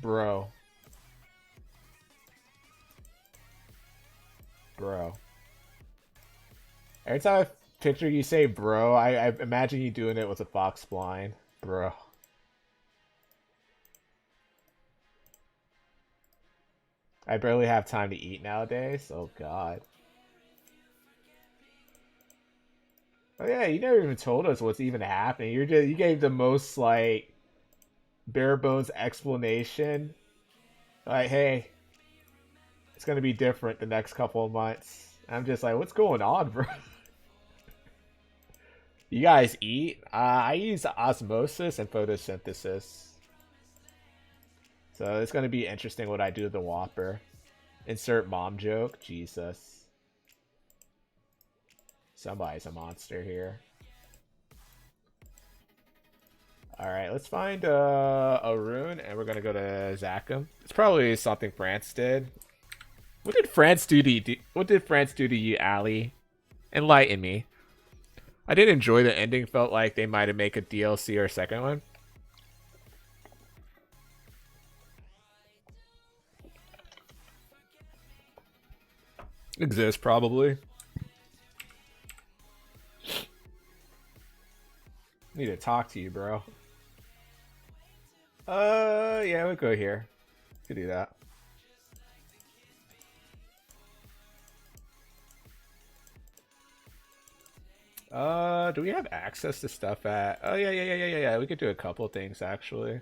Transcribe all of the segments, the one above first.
Bro. Bro. Every time I picture you say bro, I imagine you doing it with a fox blind. Bro. I barely have time to eat nowadays. Oh god. Oh yeah, you never even told us what's even happening. You gave the most like bare bones explanation. Like, hey, it's gonna be different the next couple of months. I'm just like, what's going on, bro? You guys eat? I use osmosis and photosynthesis. So it's gonna be interesting what I do to the Whopper. Insert mom joke. Jesus. Somebody's a monster here. Alright, let's find a rune and we're gonna go to Zakum. It's probably something France did. What did France do to you? What did France do to you, Ali? Enlighten me. I did enjoy the ending. Felt like they might have make a DLC or a second one. Exists probably. Need to talk to you, bro. Yeah, we'll go here. Could do that. Do we have access to stuff at? Oh yeah. We could do a couple things actually.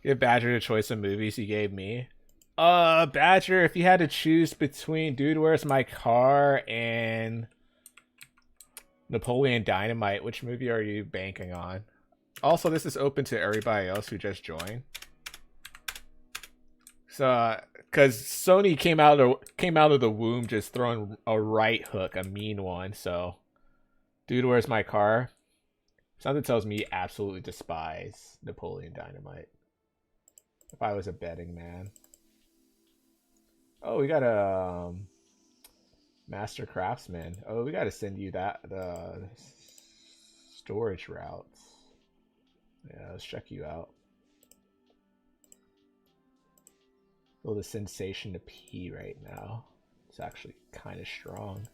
Give Badger the choice of movies he gave me. Badger, if you had to choose between Dude, Where's My Car and Napoleon Dynamite, which movie are you banking on? Also, this is open to everybody else who just joined. So, because Sony came out of the womb just throwing a right hook, a mean one. So, Dude, Where's My Car? Something tells me you absolutely despise Napoleon Dynamite. If I was a betting man. Oh, we got a Master Craftsman. Oh, we got to send you that the storage routes. Yeah, let's check you out. Feel the sensation to pee right now. It's actually kind of strong.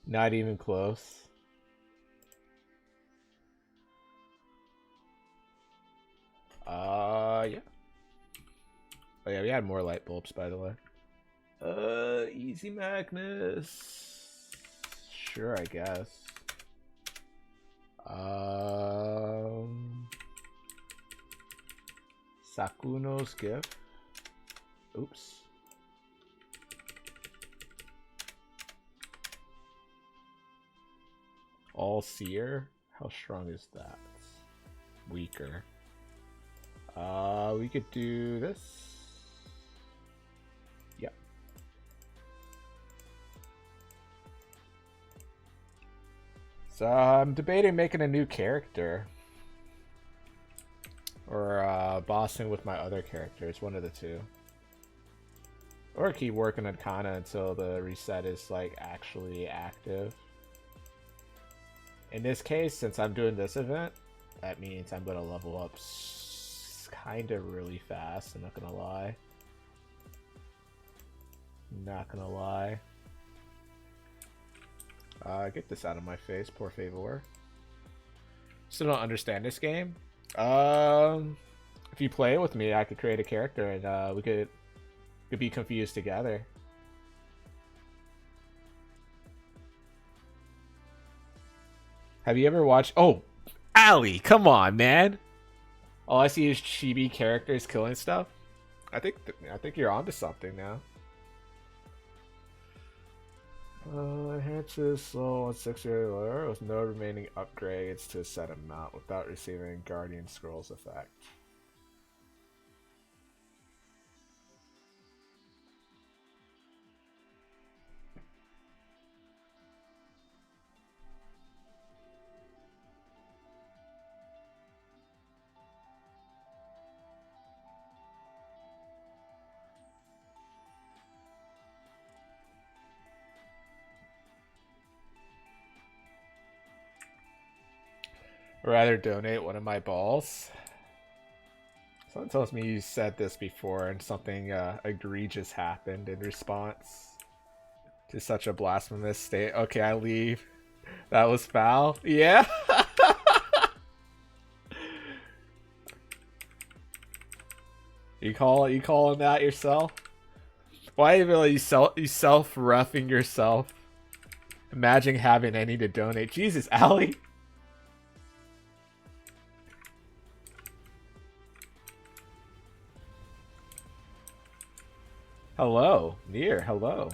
Not even close. Yeah. Oh yeah, we had more light bulbs, by the way. Easy Magnus. Sure, I guess. Sakuno's gift. Oops. All Seer? How strong is that? Weaker. We could do this. Yep. So I'm debating making a new character. Or bossing with my other characters, one of the two. Or keep working on Kana until the reset is like actually active. In this case, since I'm doing this event, that means I'm gonna level up kind of really fast. I'm not gonna lie. Not gonna lie. Get this out of my face, por favor. Still don't understand this game. If you play with me, I could create a character and we could be confused together. Have you ever watched? Oh, Ali, come on, man! All I see is chibi characters killing stuff. I think you're onto something now. Enhances slow on 6-year lower with no remaining upgrades to a set amount without receiving Guardian Scrolls effect. Rather donate one of my balls. Someone tells me you said this before and something egregious happened in response to such a blasphemous state. Okay, I leave. That was foul. Yeah. You calling that yourself? Why even like you self roughing yourself? Imagine having any to donate. Jesus, Allie. Hello, near. Hello.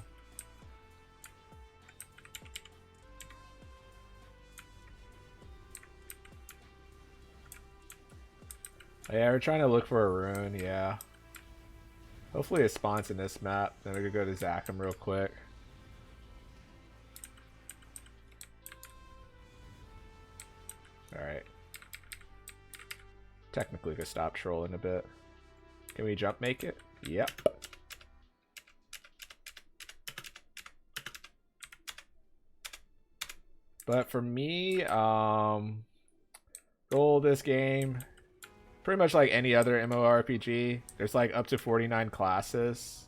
Yeah, we're trying to look for a rune. Yeah. Hopefully it spawns in this map. Then we could go to Zachem real quick. Alright. Technically could stop trolling a bit. Can we jump make it? Yep. But for me, goal of this game, pretty much like any other MMORPG, there's like up to 49 classes.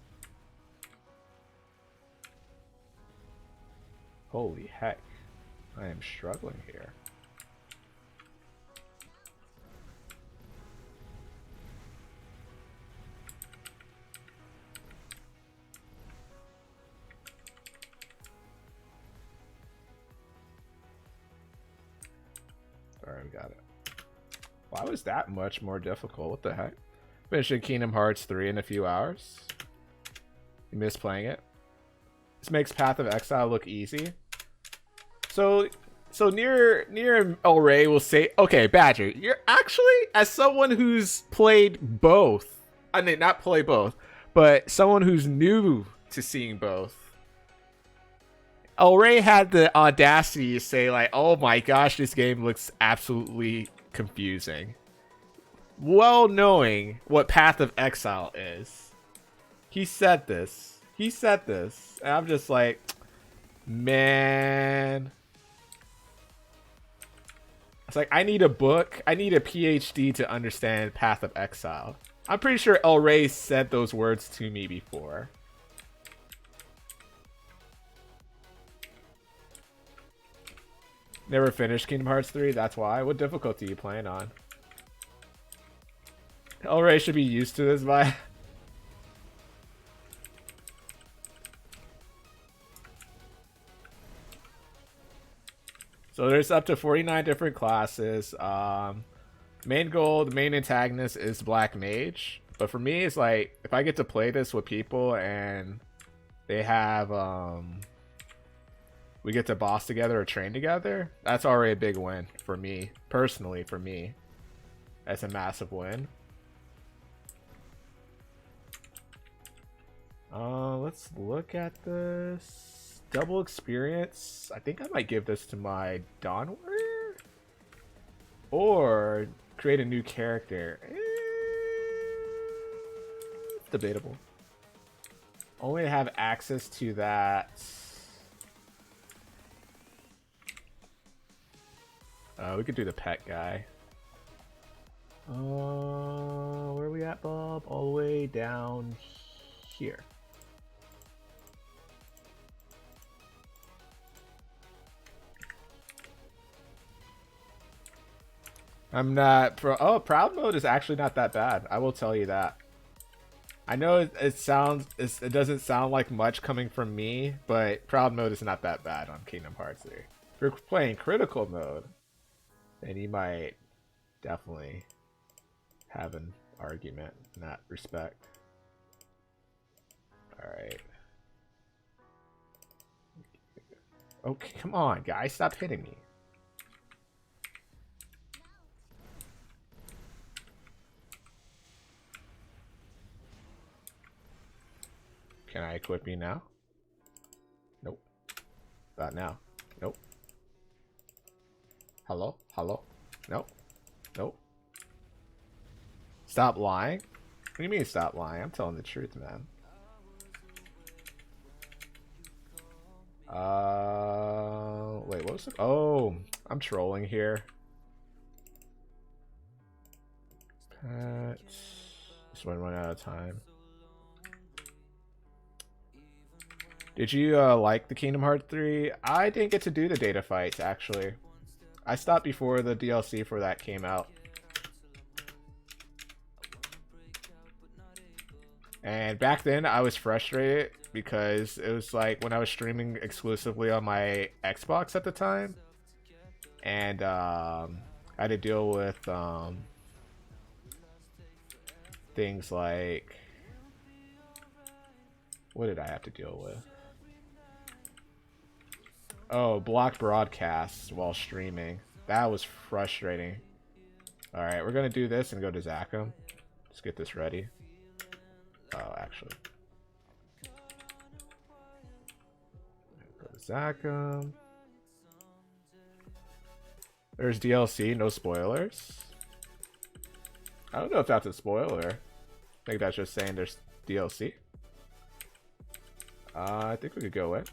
Holy heck. I am struggling here. Alright, we got it. Why was that much more difficult? What the heck? Finishing Kingdom Hearts 3 in a few hours. You miss playing it? This makes Path of Exile look easy. So near El Rey will say, okay, Badger, you're actually, as someone who's played both, I mean, not play both, but someone who's new to seeing both, El Rey had the audacity to say, like, oh my gosh, this game looks absolutely confusing. Well knowing what Path of Exile is. He said this. He said this. And I'm just like, man. It's like, I need a book. I need a PhD to understand Path of Exile. I'm pretty sure El Rey said those words to me before. Never finished Kingdom Hearts 3, that's why. What difficulty are you playing on? El Rey should be used to this by. So there's up to 49 different classes. Main goal, the main antagonist is Black Mage. But for me, it's like, if I get to play this with people and they have, we get to boss together or train together, that's already a big win for me. Personally, for me. That's a massive win. Let's look at this. Double experience. I think I might give this to my Dawn Warrior. Or create a new character. It's debatable. Only to have access to that. We could do the pet guy. Where are we at, Bob? All the way down here. I'm not pro. Oh, proud mode is actually not that bad. I will tell you that. I know it sounds, it doesn't sound like much coming from me, but proud mode is not that bad on Kingdom Hearts 3. If you're playing critical mode, then you might definitely have an argument in that respect. Alright. Okay, come on, guys. Stop hitting me. Can I equip you now? Nope. Not now. Nope. Hello? Hello? Nope. Nope. Stop lying? What do you mean stop lying? I'm telling the truth, man. Wait, what was it? Oh, I'm trolling here. Just one out of time. Did you like the Kingdom Hearts 3? I didn't get to do the data fights, actually. I stopped before the DLC for that came out. And back then, I was frustrated because it was like when I was streaming exclusively on my Xbox at the time. And I had to deal with things like... What did I have to deal with? Oh, blocked broadcasts while streaming. That was frustrating. Alright, we're gonna do this and go to Zachem. Let's get this ready. Oh, actually. Go to Zachem. There's DLC, no spoilers. I don't know if that's a spoiler. I think that's just saying there's DLC. I think we could go in.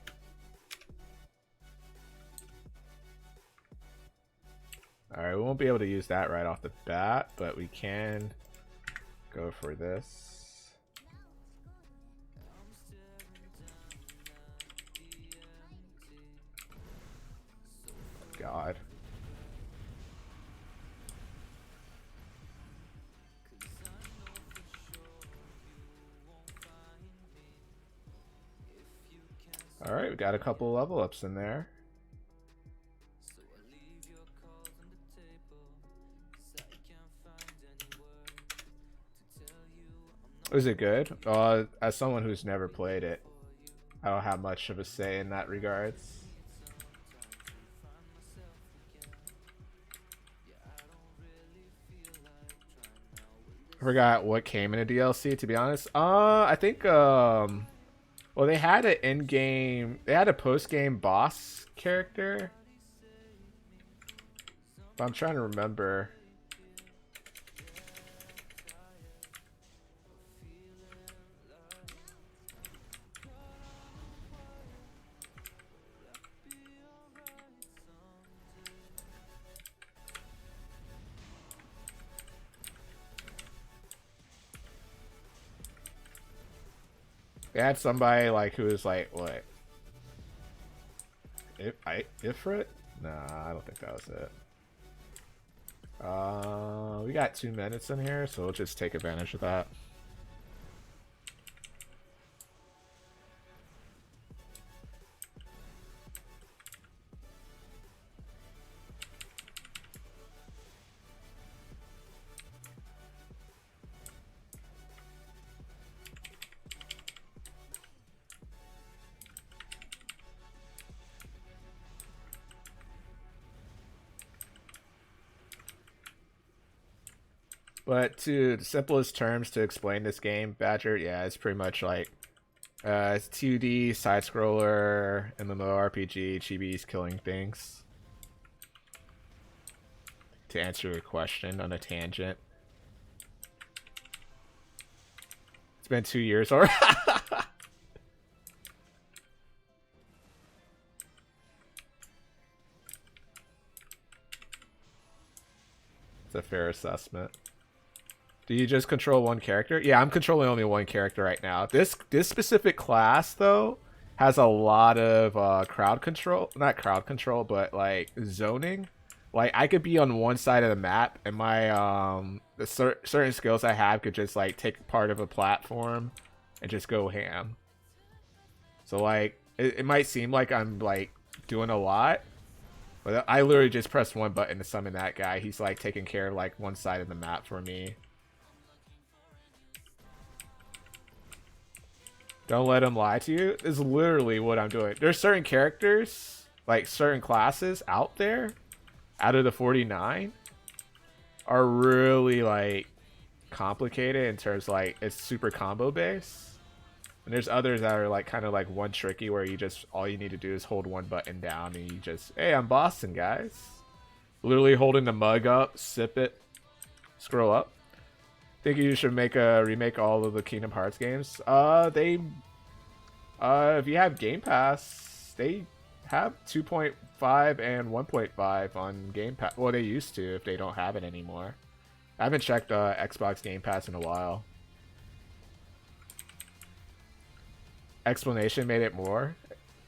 Alright, we won't be able to use that right off the bat, but we can go for this. God. Alright, we got a couple level ups in there. Was it good? As someone who's never played it, I don't have much of a say in that regards. I forgot what came in a DLC, to be honest. I think well, they had an in-game, they had a post-game boss character. But I'm trying to remember. They had somebody like who was like, what? Ifrit? Nah, I don't think that was it. We got 2 minutes in here, so we'll just take advantage of that. But to the simplest terms to explain this game, Badger, yeah, it's pretty much like it's 2D side scroller MMORPG, chibis killing things. To answer your question on a tangent, it's been 2 years already. It's a fair assessment. Do you just control one character? Yeah, I'm controlling only one character right now. This specific class, though, has a lot of crowd control. Not crowd control, but, like, zoning. Like, I could be on one side of the map, and my, certain skills I have could just, like, take part of a platform and just go ham. So, like, it might seem like I'm, like, doing a lot, but I literally just press one button to summon that guy. He's, like, taking care of, like, one side of the map for me. Don't let him lie to you. This is literally what I'm doing. There's certain characters, like certain classes out there, out of the 49, are really like complicated in terms of, like, it's super combo based. And there's others that are like kind of like one tricky where you just, all you need to do is hold one button down and you just, hey, I'm Boston, guys. Literally holding the mug up, sip it, scroll up. Think you should make a remake all of the Kingdom Hearts games. If you have Game Pass, they have 2.5 and 1.5 on Game Pass. Well, they used to, if they don't have it anymore. I haven't checked Xbox Game Pass in a while. Explanation made it more.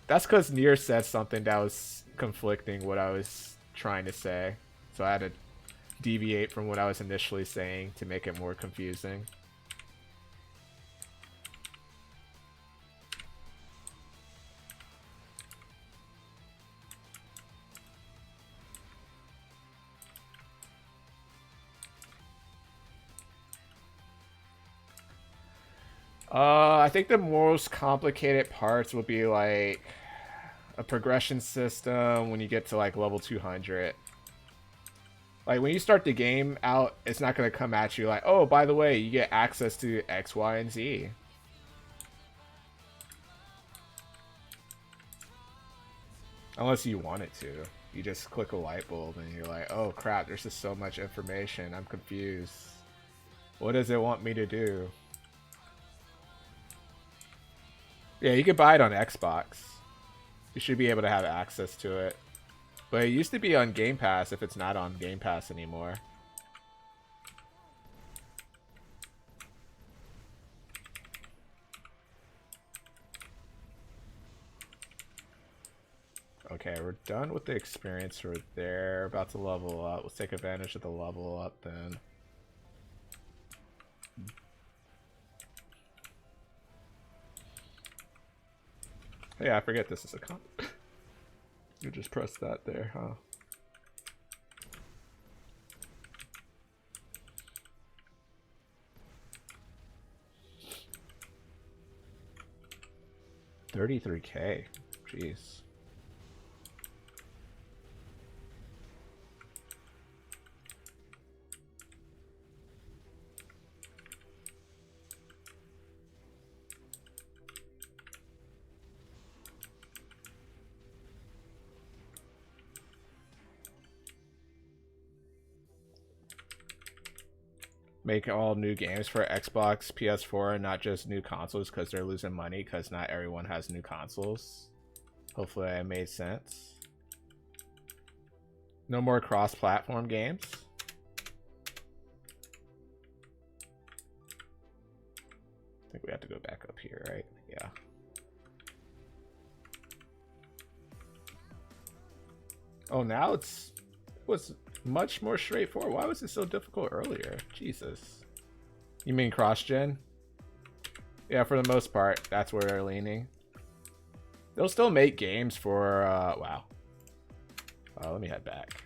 That's because Nier said something that was conflicting what I was trying to say. So I had to deviate from what I was initially saying to make it more confusing. I think the most complicated parts would be like a progression system when you get to like level 200. Like when you start the game out, it's not going to come at you like, oh, by the way, you get access to X, Y, and Z. Unless you want it to. You just click a light bulb and you're like, oh crap, there's just so much information. I'm confused. What does it want me to do? Yeah, you can buy it on Xbox. You should be able to have access to it. But it used to be on Game Pass if it's not on Game Pass anymore. Okay, we're done with the experience right there. About to level up. Let's take advantage of the level up then. Hey, I forget this is a comp. You just press that there, huh? $33K. Jeez. Make all new games for Xbox, PS4, and not just new consoles because they're losing money because not everyone has new consoles. Hopefully that made sense. No more cross-platform games. I think we have to go back up here, right? Yeah. Oh, now it was much more straightforward. Why was it so difficult earlier? Jesus. You mean cross-gen? Yeah, for the most part, that's where they're leaning. They'll still make games for, wow. Let me head back.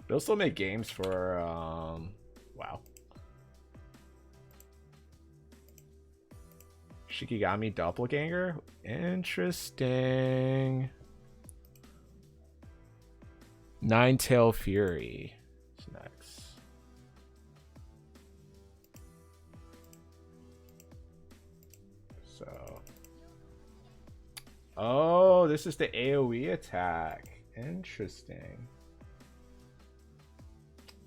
They'll still make games for, wow. Shikigami Doppelganger? Interesting. Nine-Tail Fury is next. So. Oh, this is the AoE attack. Interesting.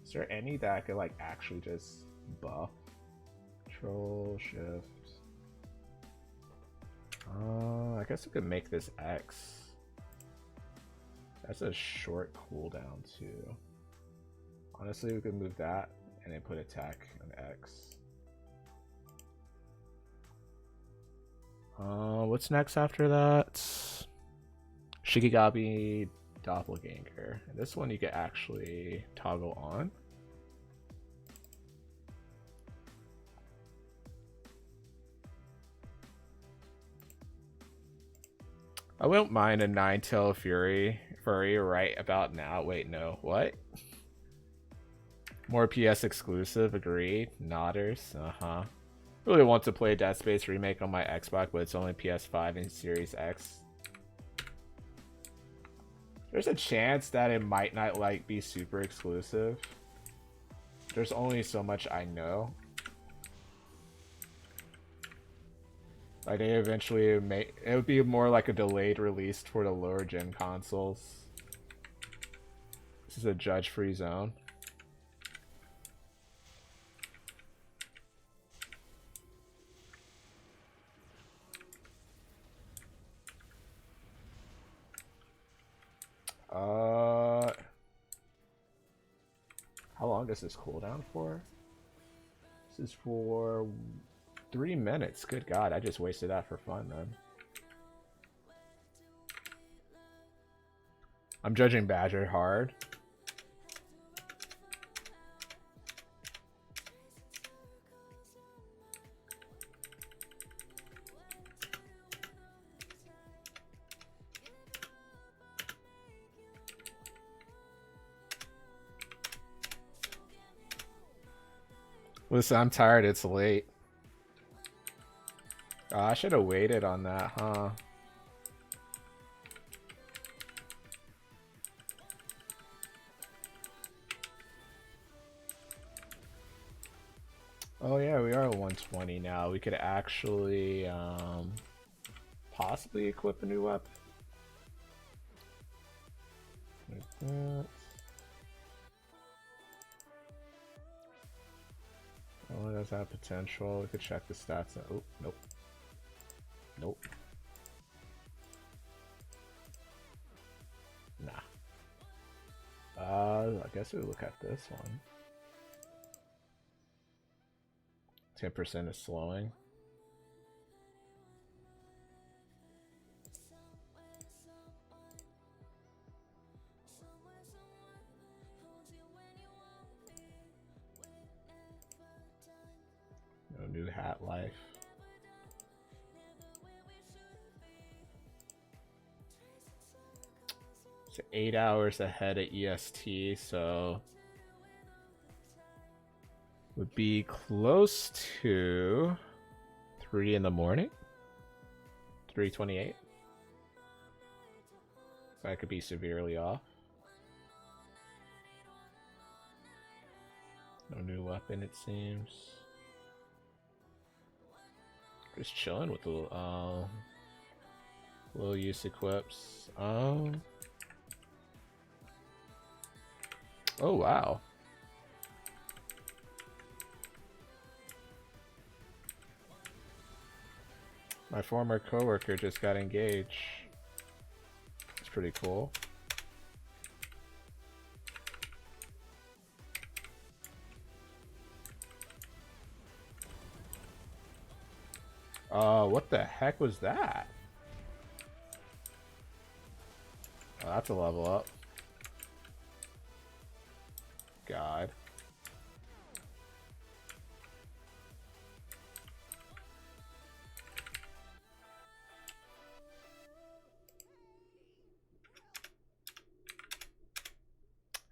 Is there any that I could like actually just buff? Control, shift. I guess I could make this X. That's a short cooldown too. Honestly, we could move that and then put attack on X. What's next after that? Shikigami Doppelganger. And this one you can actually toggle on. I won't mind a Nine-Tail Furry right about now. Wait, no. What? More PS exclusive, agreed. Nodders, uh-huh. Really want to play Dead Space Remake on my Xbox, but it's only PS5 and Series X. There's a chance that it might not like be super exclusive. There's only so much I know. Like they eventually make it would be more like a delayed release for the lower gen consoles. This is a judge-free zone. How long long does this cooldown for? This is for 3 minutes. Good God, I just wasted that for fun then. I'm judging Badger hard. Listen, I'm tired. It's late. Oh, I should have waited on that, huh? Oh yeah, we are at 120 now. We could actually possibly equip a new weapon. Like that. Oh, it does have potential. We could check the stats. Oh, nope. Nope. Nah. I guess we look at this one. 10% is slowing. No new hat life. It's 8 hours ahead at EST, so would be close to 3 in the morning. 3:28. So I could be severely off. No new weapon, it seems. Just chilling with the little use equips. Oh wow. My former coworker just got engaged. It's pretty cool. What the heck was that? Oh, that's a level up. God.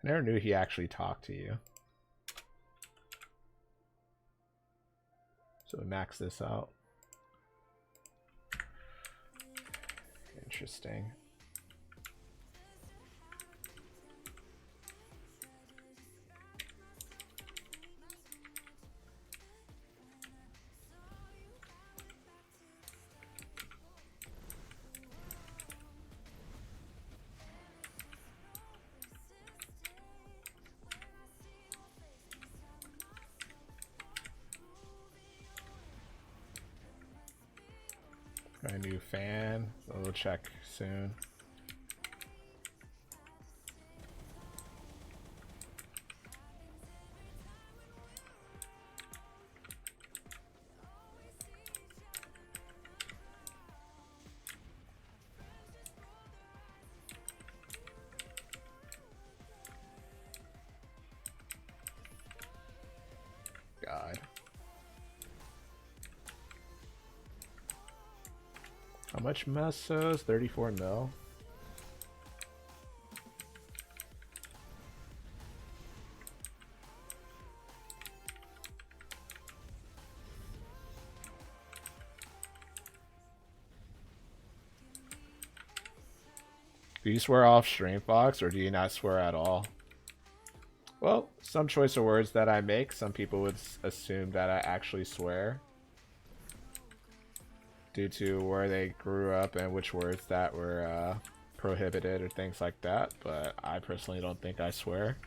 I never knew he actually talked to you. So max this out. Interesting. Got a new fan, so we'll check soon. God. How much mesos? 34 mil. Do you swear off stream, Fox, or do you not swear at all? Well, some choice of words that I make, some people would assume that I actually swear due to where they grew up and which words that were prohibited or things like that, but I personally don't think I swear.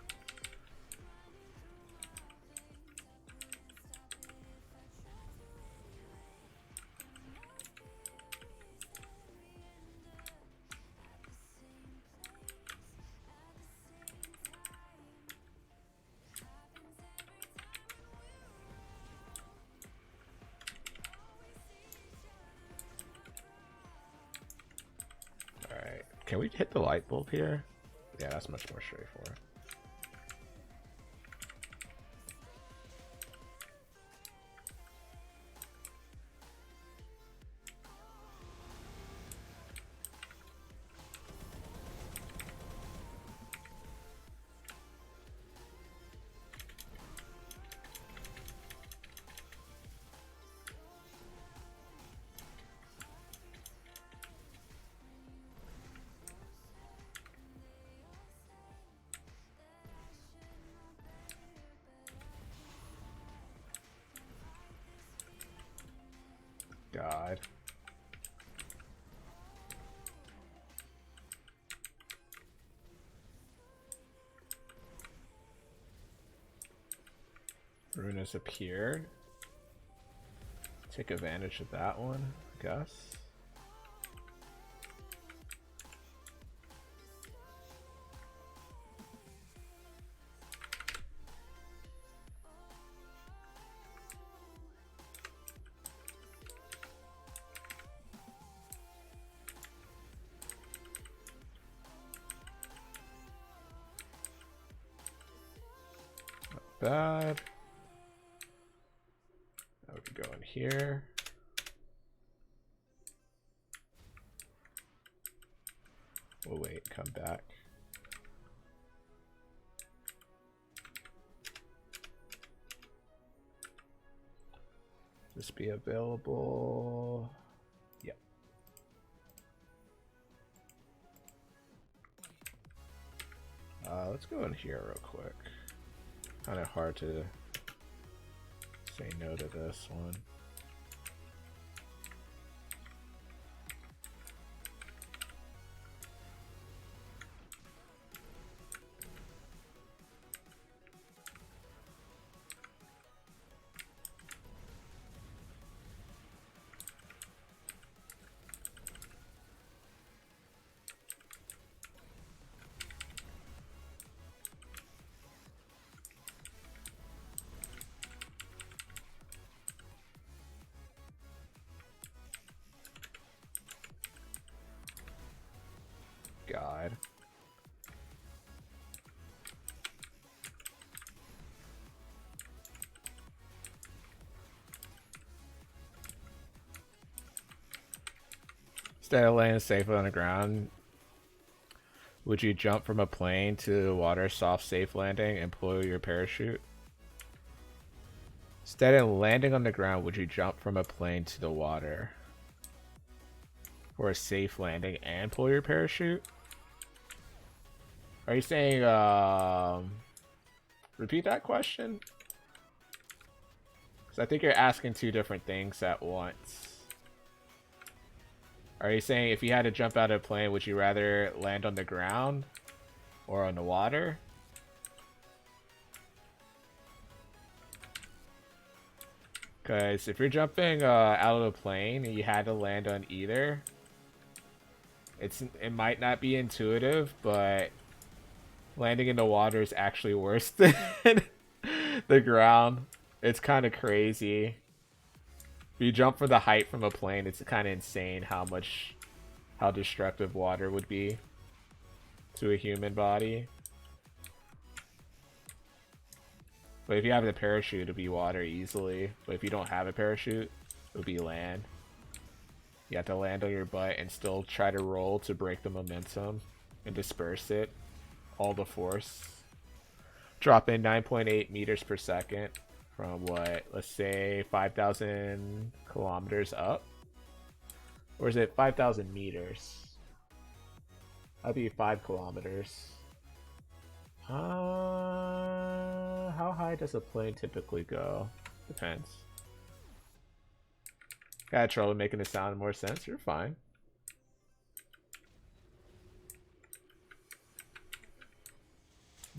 Can we hit the light bulb here? Yeah, that's much more straightforward. God. Rune has appeared. Take advantage of that one, I guess. Bad. Now we can go in here. We'll wait, come back. This be available? Yep. Let's go in here real quick. Kind of hard to say no to this one. God. Instead of landing safely on the ground, would you jump from a plane to the water, soft, safe landing, and pull your parachute? Instead of landing on the ground, would you jump from a plane to the water for a safe landing and pull your parachute? Are you saying, repeat that question? Because I think you're asking two different things at once. Are you saying if you had to jump out of a plane, would you rather land on the ground or on the water? Because if you're jumping out of a plane and you had to land on either, it might not be intuitive, but landing in the water is actually worse than the ground. It's kind of crazy. If you jump for the height from a plane, it's kind of insane how destructive water would be to a human body. But if you have the parachute, it'll be water easily. But if you don't have a parachute, it'll be land. You have to land on your butt and still try to roll to break the momentum and disperse it. All the force. Drop in 9.8 meters per second from what? Let's say 5,000 kilometers up? Or is it 5,000 meters? That'd be 5 kilometers. How high does a plane typically go? Depends. Gotta trouble making it sound more sense. You're fine.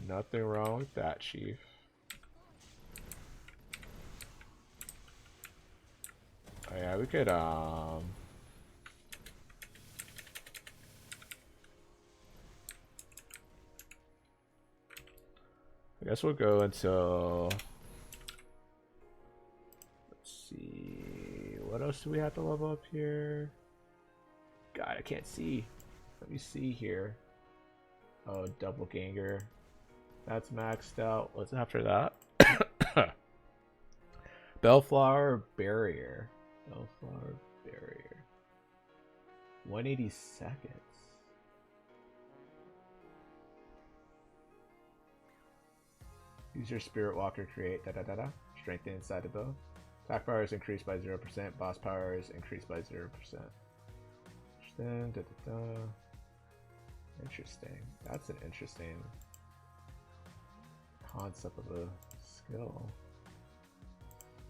Nothing wrong with that, Chief. Oh yeah, we could I guess we'll go until, let's see, what else do we have to level up here? God, I can't see. Let me see here. Oh, double ganger. That's maxed out. What's after that? Bellflower Barrier. Bellflower Barrier. 180 seconds. Use your Spirit Walker, create strength inside the bow. Attack power is increased by 0%. Boss power is increased by 0%. Interesting. That's an interesting concept of a skill.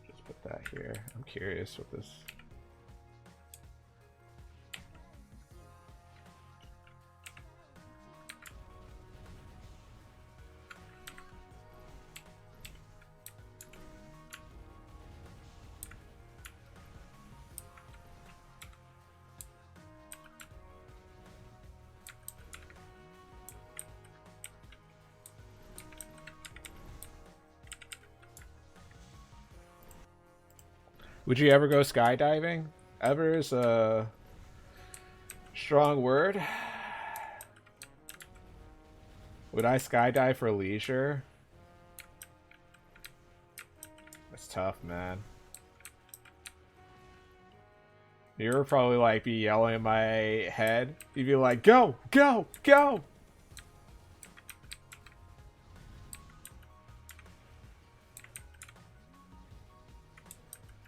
Just put that here. I'm curious what this. Would you ever go skydiving? Ever is a strong word. Would I skydive for leisure? That's tough, man. You would probably like be yelling in my head. You'd be like, go, go, go!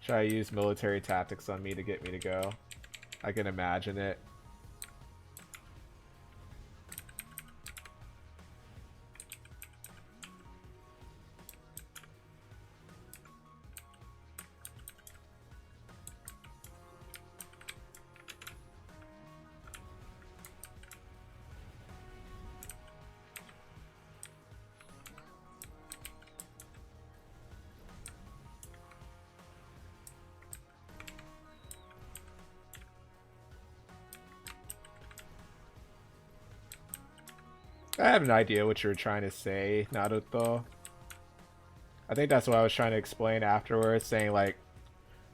Try to use military tactics on me to get me to go. I can imagine it. I have an idea what you're trying to say, Naruto. I think that's what I was trying to explain afterwards, saying like,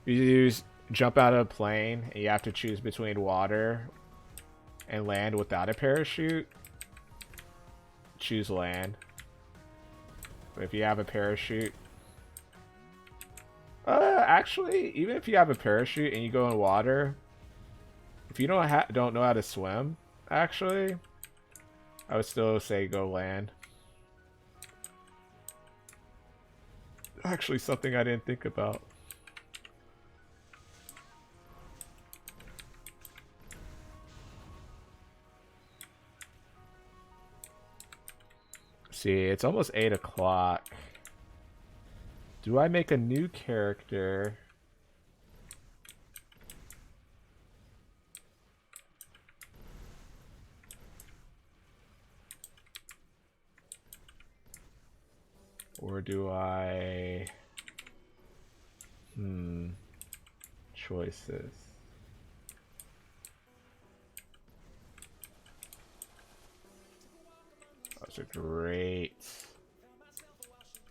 you jump out of a plane and you have to choose between water and land without a parachute. Choose land. But if you have a parachute, actually, even if you have a parachute and you go in water, if you don't know how to swim, actually, I would still say go land. Actually, something I didn't think about. See, it's almost 8 o'clock. Do I make a new character? Or do I... Choices. That's a great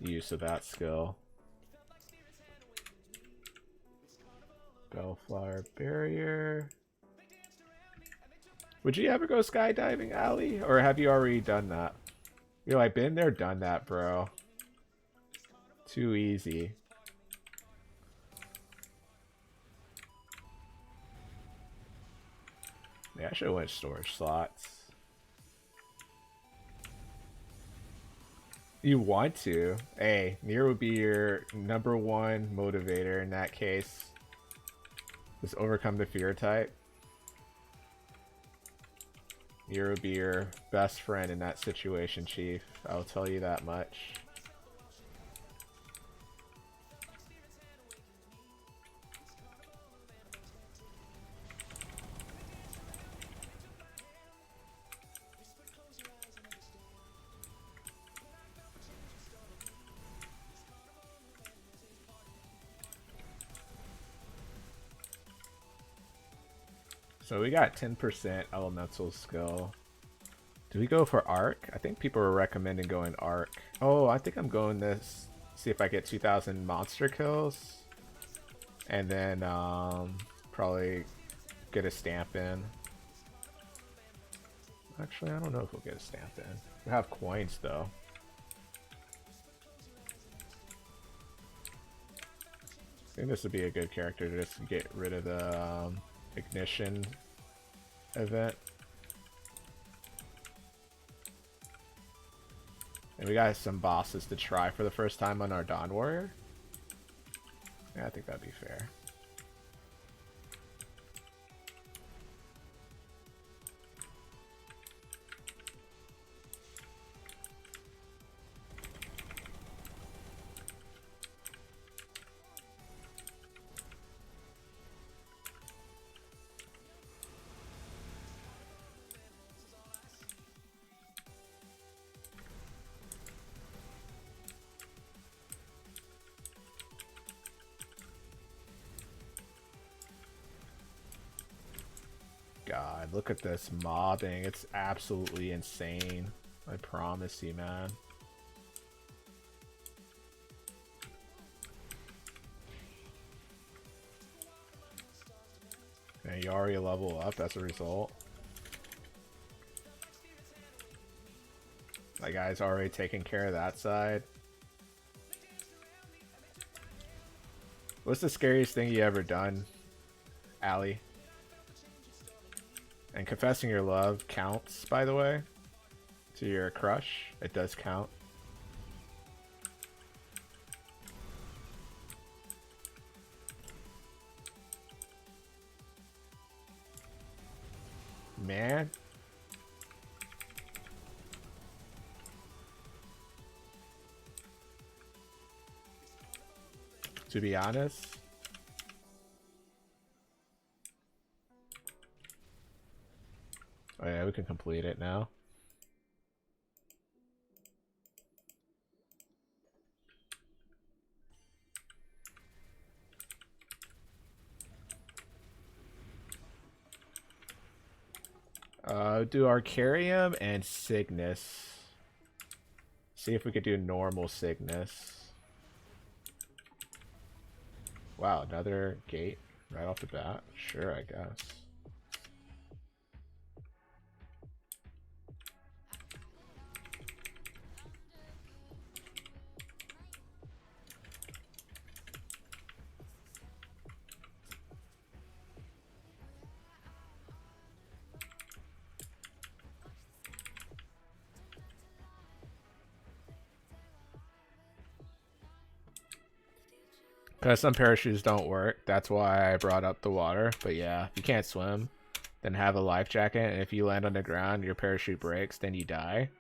use of that skill. Bellflower Barrier. Would you ever go skydiving, Ali? Or have you already done that? You're like, been there, done that, bro. Too easy. Yeah, I should have went storage slots. You want to? Hey, Nier would be your #1 motivator in that case. Just overcome the fear type. Nier would be your best friend in that situation, Chief. I'll tell you that much. So we got 10% elemental skill. Do we go for arc? I think people are recommending going arc. Oh, I think I'm going this. See if I get 2,000 monster kills. And then probably get a stamp in. Actually, I don't know if we'll get a stamp in. We have coins though. I think this would be a good character to just get rid of the ignition event. And we got some bosses to try for the first time on our Dawn Warrior. Yeah, I think that'd be fair. God, look at this mobbing. It's absolutely insane. I promise you, man. And you already level up as a result. That guy's already taking care of that side. What's the scariest thing you ever done, Allie? And confessing your love counts, by the way, to your crush. It does count. Man. To be honest, oh yeah, we can complete it now. Do Arcarium and Cygnus. See if we could do normal Cygnus. Wow, another gate right off the bat. Sure, I guess. Because some parachutes don't work. That's why I brought up the water. But yeah, if you can't swim, then have a life jacket. And if you land on the ground, your parachute breaks, then you die.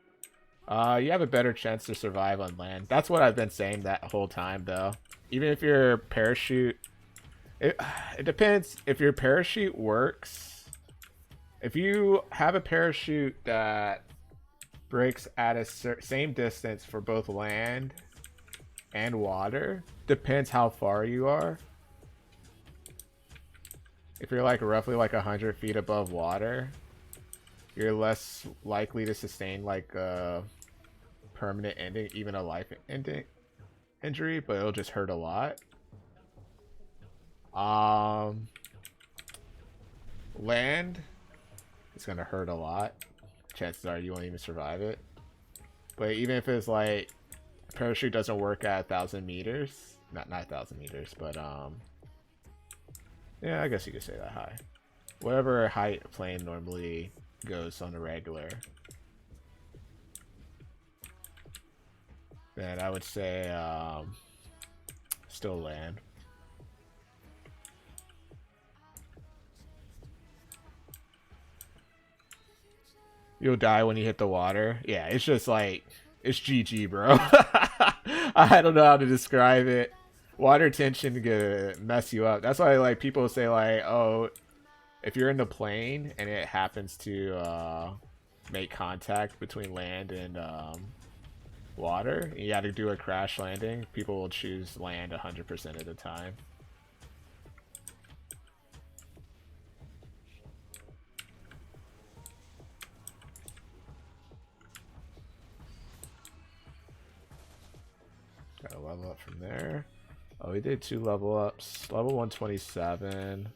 You have a better chance to survive on land. That's what I've been saying that whole time, though. Even if your parachute... It depends. If your parachute works... If you have a parachute that breaks at a same distance for both land and water, depends how far you are. If you're like roughly like 100 feet above water, you're less likely to sustain like a permanent ending, even a life ending injury, but it'll just hurt a lot. Land is gonna hurt a lot. Chances are you won't even survive it. But even if it's like parachute doesn't work at 1,000 meters, not 1,000 meters, but yeah, I guess you could say that high. Whatever height a plane normally goes on a regular, then I would say still land. You'll die when you hit the water. Yeah, it's just like, it's GG, bro. I don't know how to describe it. Water tension can mess you up. That's why like people say like, oh, if you're in the plane and it happens to make contact between land and water, and you got to do a crash landing, people will choose land 100% of the time. Gotta level up from there. Oh, we did 2 level ups. Level 127.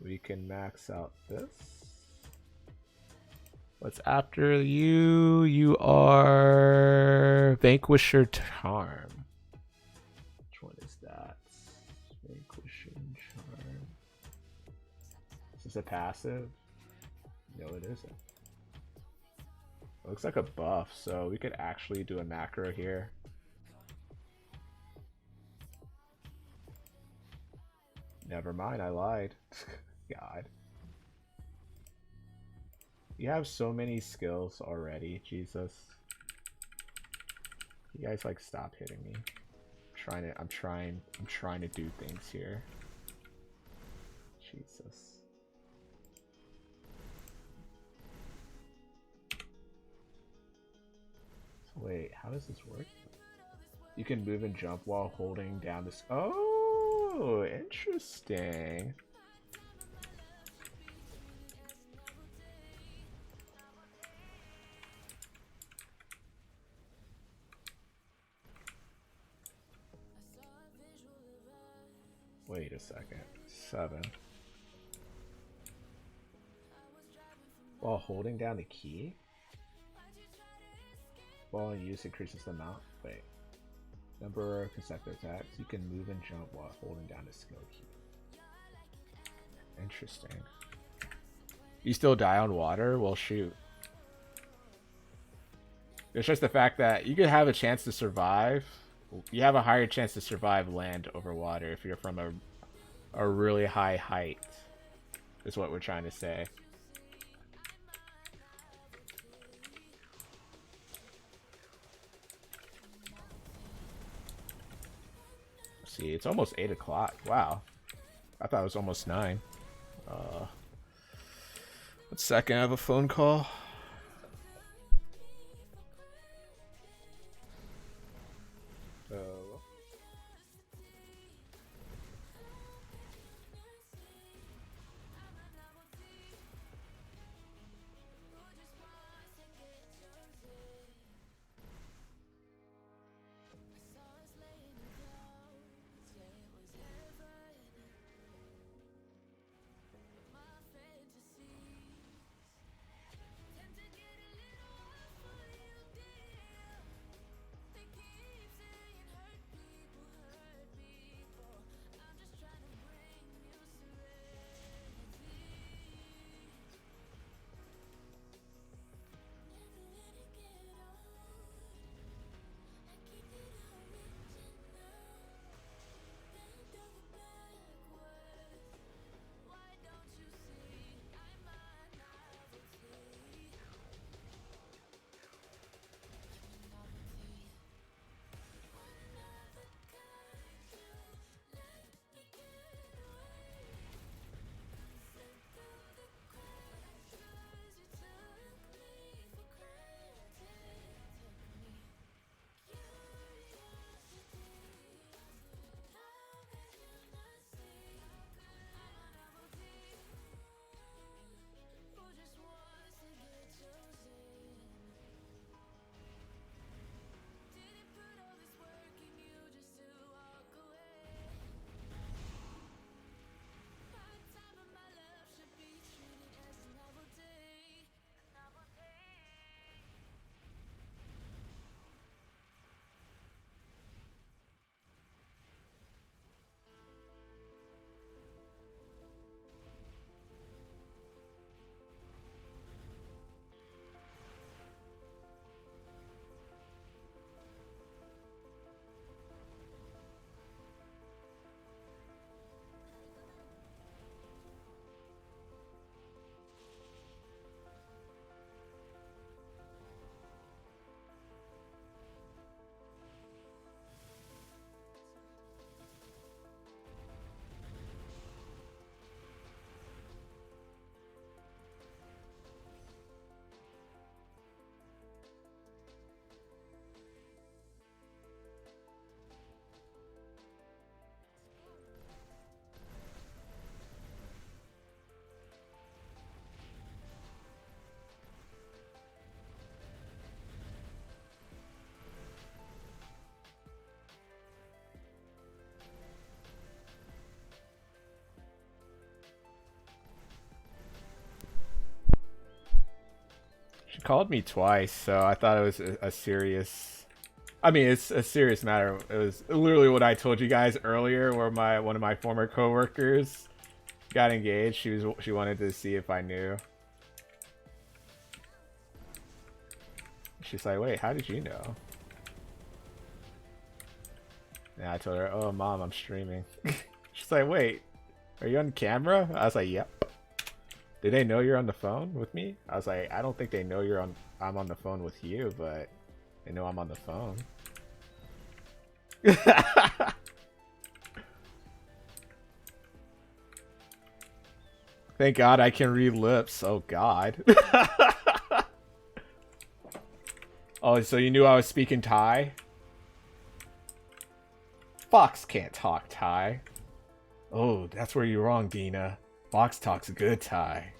We can max out this. What's after you? You are Vanquisher Charm. Which one is that? Vanquishing Charm. Is this a passive? No, it isn't. It looks like a buff, so we could actually do a macro here. Never mind, I lied. God. You have so many skills already, Jesus. You guys like stop hitting me. I'm trying to do things here. Jesus. So wait, how does this work? You can move and jump while holding down this. Oh, interesting. Wait a second. 7. While holding down the key? While used increases the amount. Wait. Number of consecutive attacks. You can move and jump while holding down the skill key. Interesting. You still die on water? Well, shoot. It's just the fact that you could have a chance to survive. You have a higher chance to survive land over water if you're from a really high height. Is what we're trying to say. See, it's almost 8 o'clock. Wow. I thought it was almost 9. 1 second, I have a phone call. called me twice, so I thought it was a serious. I mean, it's a serious matter. It was literally what I told you guys earlier, where one of my former coworkers got engaged. She wanted to see if I knew. She's like, wait, how did you know? And I told her, oh, mom, I'm streaming. She's like, wait, are you on camera? I was like, yep. Did they know you're on the phone with me? I was like, I don't think they know I'm on the phone with you, but they know I'm on the phone. Thank God I can read lips. Oh God. Oh, so you knew I was speaking Thai? Fox can't talk Thai. Oh, that's where you're wrong, Dina. Fox talks good Thai.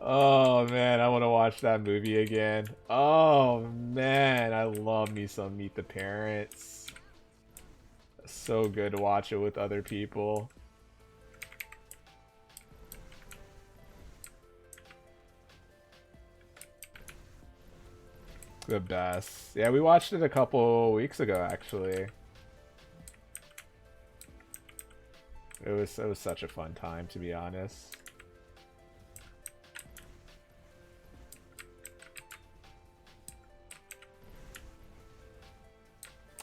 Oh man, I want to watch that movie again. Oh man, I love me some Meet the Parents. So good to watch it with other people. The best. Yeah, we watched it a couple weeks ago actually. It was such a fun time, to be honest.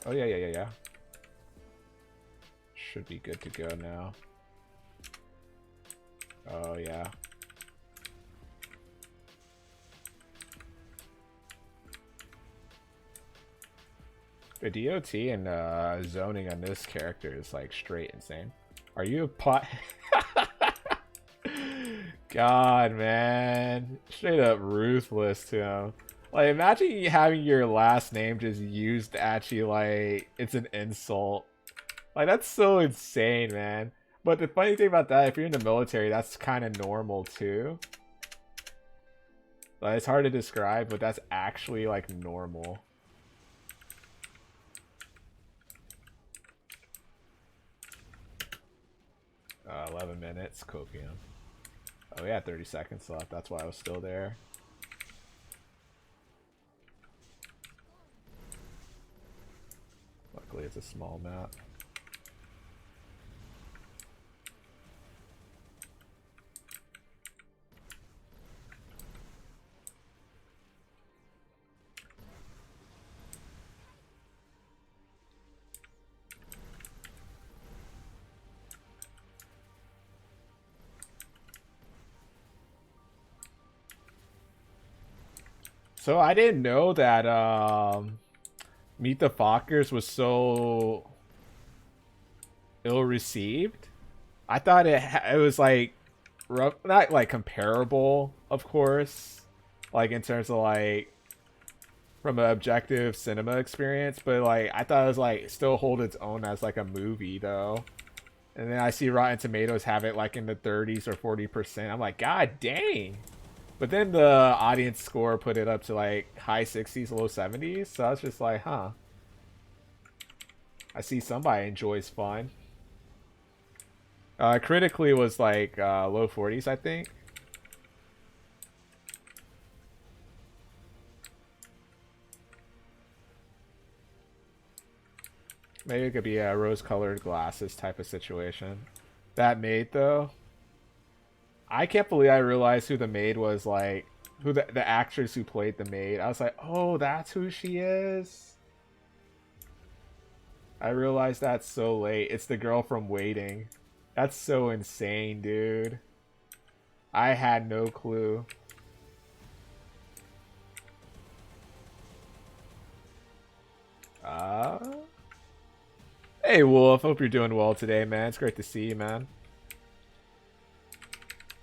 Oh yeah. Should be good to go now. Oh yeah. The DOT and zoning on this character is like straight insane. Are you a pot? God, man. Straight up ruthless to him. Like, imagine you having your last name just used at you like it's an insult. Like, that's so insane, man. But the funny thing about that, if you're in the military, that's kind of normal too. Like, it's hard to describe, but that's actually like normal. 11 minutes, copium. Oh, we had 30 seconds left. That's why I was still there. Luckily, it's a small map. So I didn't know that Meet the Fockers was so ill received. I thought it was like not like comparable, of course, like in terms of like from an objective cinema experience, but like I thought it was like still hold its own as like a movie though. And then I see Rotten Tomatoes have it like in the 30s or 40%. I'm like, God dang. But then the audience score put it up to like high 60s, low 70s. So I was just like, huh. I see somebody enjoys fun. Critically was like low 40s, I think. Maybe it could be a rose-colored glasses type of situation. That maid, though. I can't believe I realized who the maid was, like, who the actress who played the maid. I was like, oh, that's who she is? I realized that so late. It's the girl from Waiting. That's so insane, dude. I had no clue. Hey, Wolf. Hope you're doing well today, man. It's great to see you, man.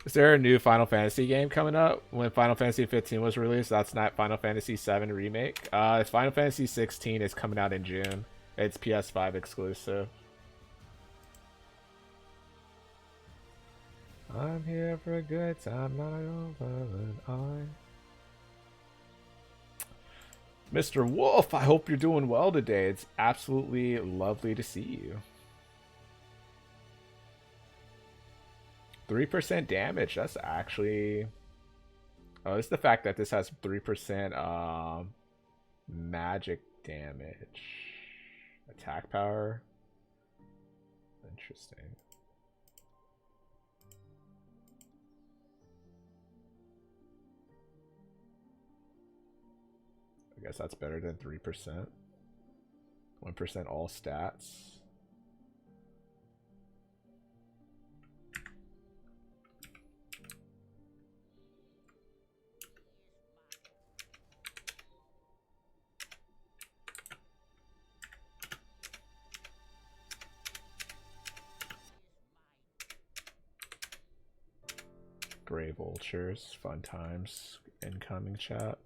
Is there a new Final Fantasy game coming up? When Final Fantasy 15 was released, that's not Final Fantasy 7 Remake. It's Final Fantasy 16 is coming out in June. It's PS5 exclusive. I'm here for a good time, not over an eye. Mr. Wolf, I hope you're doing well today. It's absolutely lovely to see you. 3% damage. That's actually... Oh, it's the fact that this has 3% magic damage. Attack power. Interesting. I guess that's better than 3%. 1% all stats. Gray vultures, fun times, incoming chat.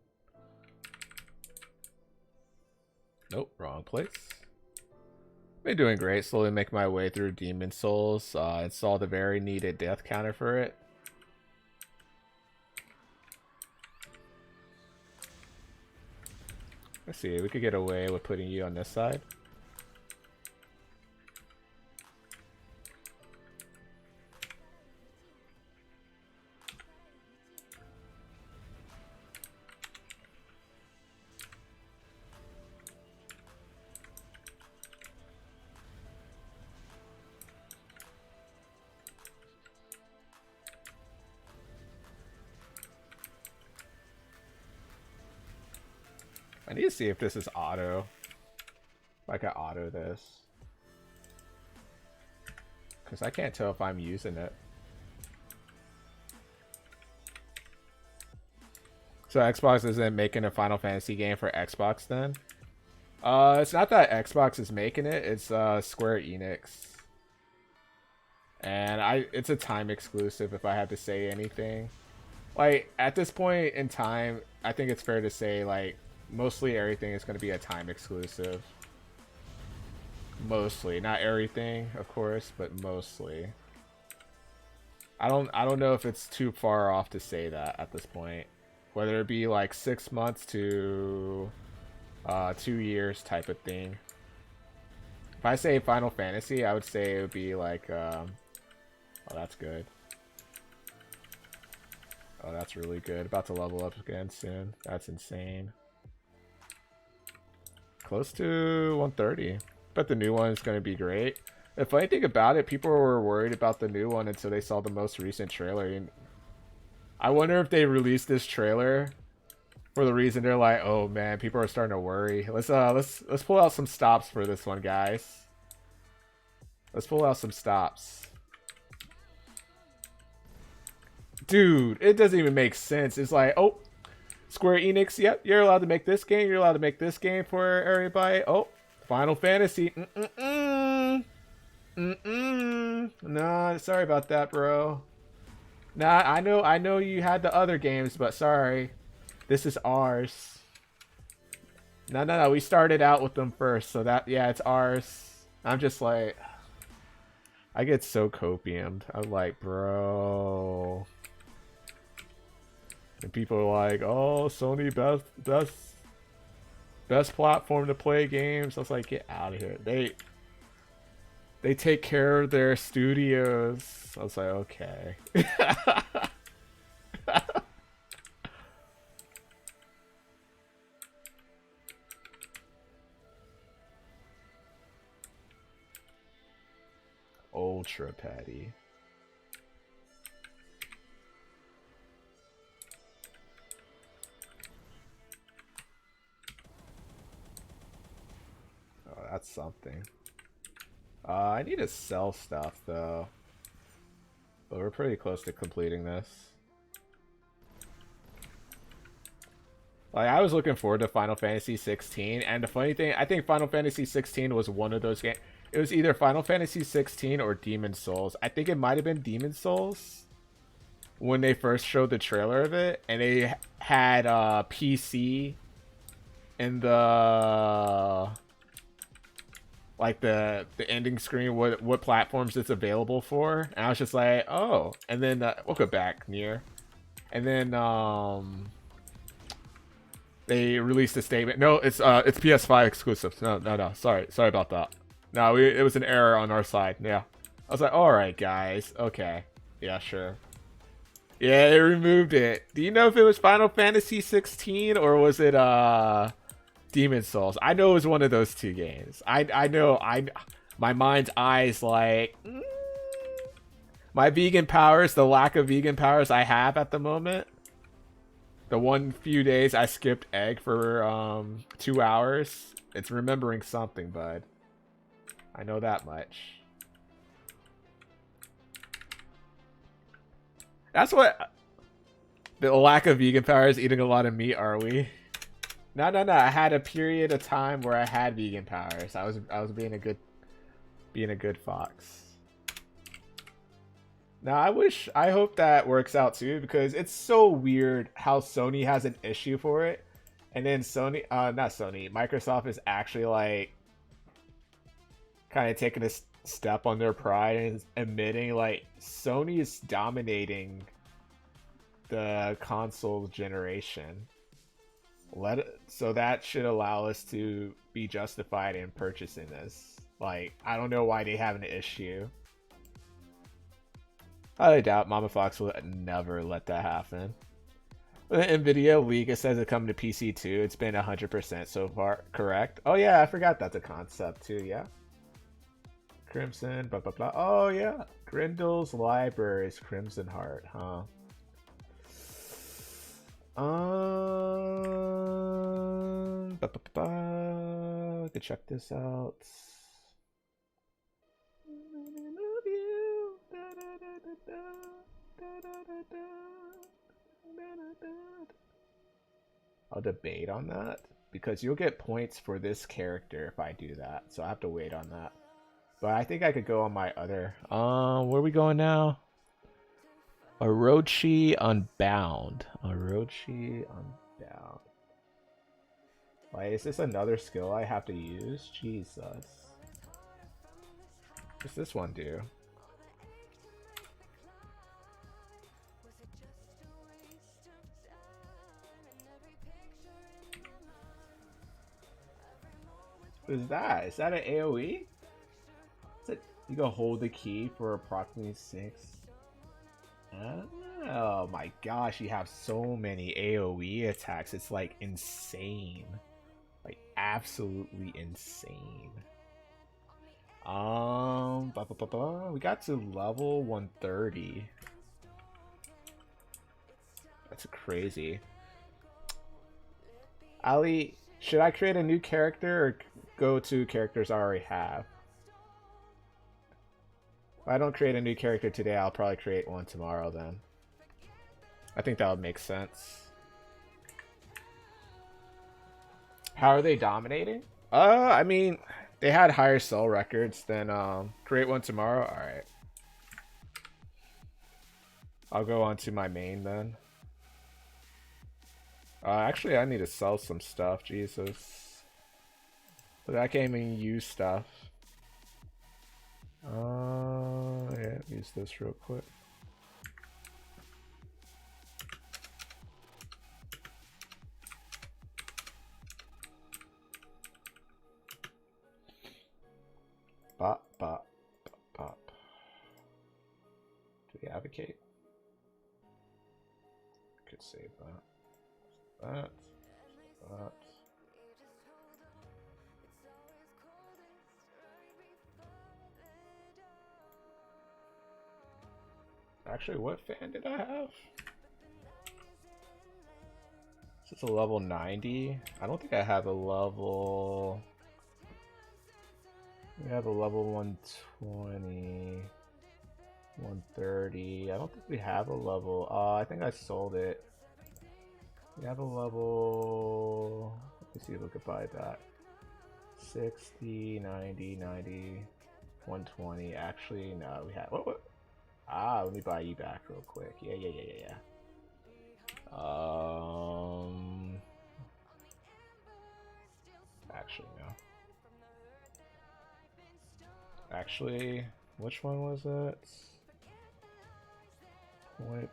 Nope, wrong place. Been doing great, slowly make my way through Demon Souls. Install the very needed death counter for it. Let's see, we could get away with putting you on this side. I need to see if this is auto. If I can auto this. Because I can't tell if I'm using it. So Xbox isn't making a Final Fantasy game for Xbox then? It's not that Xbox is making it, it's Square Enix. And it's a time exclusive if I have to say anything. Like, at this point in time, I think it's fair to say, like, mostly everything is going to be a time exclusive. Mostly, not everything, of course, but mostly. I don't know if it's too far off to say that at this point. Whether it be like 6 months to 2 years type of thing. If I say Final Fantasy, I would say it would be like oh, that's good. Oh, that's really good. About to level up again soon. That's insane. Close to 130. But the new one is going to be great. The funny thing about it, people were worried about the new one until they saw the most recent trailer. And I wonder if they released this trailer for the reason they're like, oh man, people are starting to worry. Let's pull out some stops for this one, guys. Let's pull out some stops. Dude, it doesn't even make sense. It's like, oh, Square Enix, yep, you're allowed to make this game. You're allowed to make this game for everybody. Oh, Final Fantasy. Nah, sorry about that, bro. Nah, I know you had the other games, but sorry. This is ours. No, we started out with them first, so that, yeah, it's ours. I'm just like, I get so copiumed. I'm like, bro. And people are like, oh, Sony best platform to play games. I was like, get out of here. They take care of their studios. I was like, okay. Ultra Patty. Oh, that's something. I need to sell stuff though. But we're pretty close to completing this. Like, I was looking forward to Final Fantasy 16, and the funny thing, I think Final Fantasy 16 was one of those games. It was either Final Fantasy 16 or Demon Souls. I think it might have been Demon Souls when they first showed the trailer of it, and they had PC in the like the ending screen, what platforms it's available for, and I was just like, oh. And then we'll go back near, and then they released a statement. No, it's PS5 exclusive. No. Sorry about that. No, it was an error on our side. Yeah, I was like, all right, guys, okay. Yeah, sure. Yeah, they removed it. Do you know if it was Final Fantasy 16 or was it Demon Souls? I know it was one of those two games. I know my mind's eyes like my vegan powers, the lack of vegan powers I have at the moment. The one few days I skipped egg for 2 hours. It's remembering something, bud. I know that much. That's what the lack of vegan powers, eating a lot of meat, are we? No. I had a period of time where I had vegan powers. I was being a good fox. Now I hope that works out too, because it's so weird how Sony has an issue for it, and then Microsoft is actually like kind of taking a step on their pride and admitting like Sony is dominating the console generation. So that should allow us to be justified in purchasing this. Like, I don't know why they have an issue. I doubt Mama Fox will never let that happen. NVIDIA leak, it says it coming to PC too. It's been 100% so far. Correct? Oh yeah, I forgot that's a concept too, yeah. Crimson, blah blah blah. Oh yeah. Grindel's Libraries, Crimson Heart, huh? Could check this out. I'll debate on that because you'll get points for this character if I do that, so I have to wait on that. But I think I could go on my other. Where are we going now? Orochi Unbound. Orochi Unbound. Like, is this another skill I have to use? Jesus. What's this one do? What is that? Is that an AoE? Is it, you go hold the key for approximately 6. Oh my gosh, you have so many AoE attacks. It's like insane. Like absolutely insane. We got to level 130. That's crazy. Ali, should I create a new character or go to characters I already have? If I don't create a new character today, I'll probably create one tomorrow then. I think that would make sense. How are they dominating? I mean, they had higher sell records than create one tomorrow. Alright. I'll go on to my main then. Actually, I need to sell some stuff. Jesus. But I can't even use stuff. Yeah, use this real quick. Bop, bop, bop, bop. Do we advocate? Could save that. That. Actually, what fan did I have? Is this a level 90? I don't think I have a level... We have a level 120, 130. I don't think we have a level... I think I sold it. We have a level... Let me see if we could buy that. 60, 90, 90, 120. Actually, no, we have... What? Let me buy you back real quick. Yeah. Actually, no. Actually, which one was it?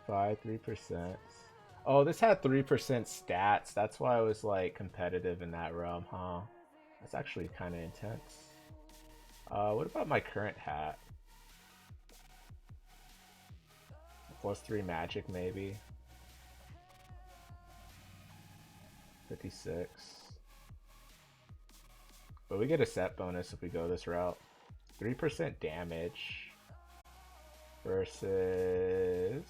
0.53%. Oh, this had 3% stats. That's why I was like competitive in that realm, huh? That's actually kind of intense. What about my current hat? +3 magic maybe. 56. But we get a set bonus if we go this route. 3% damage versus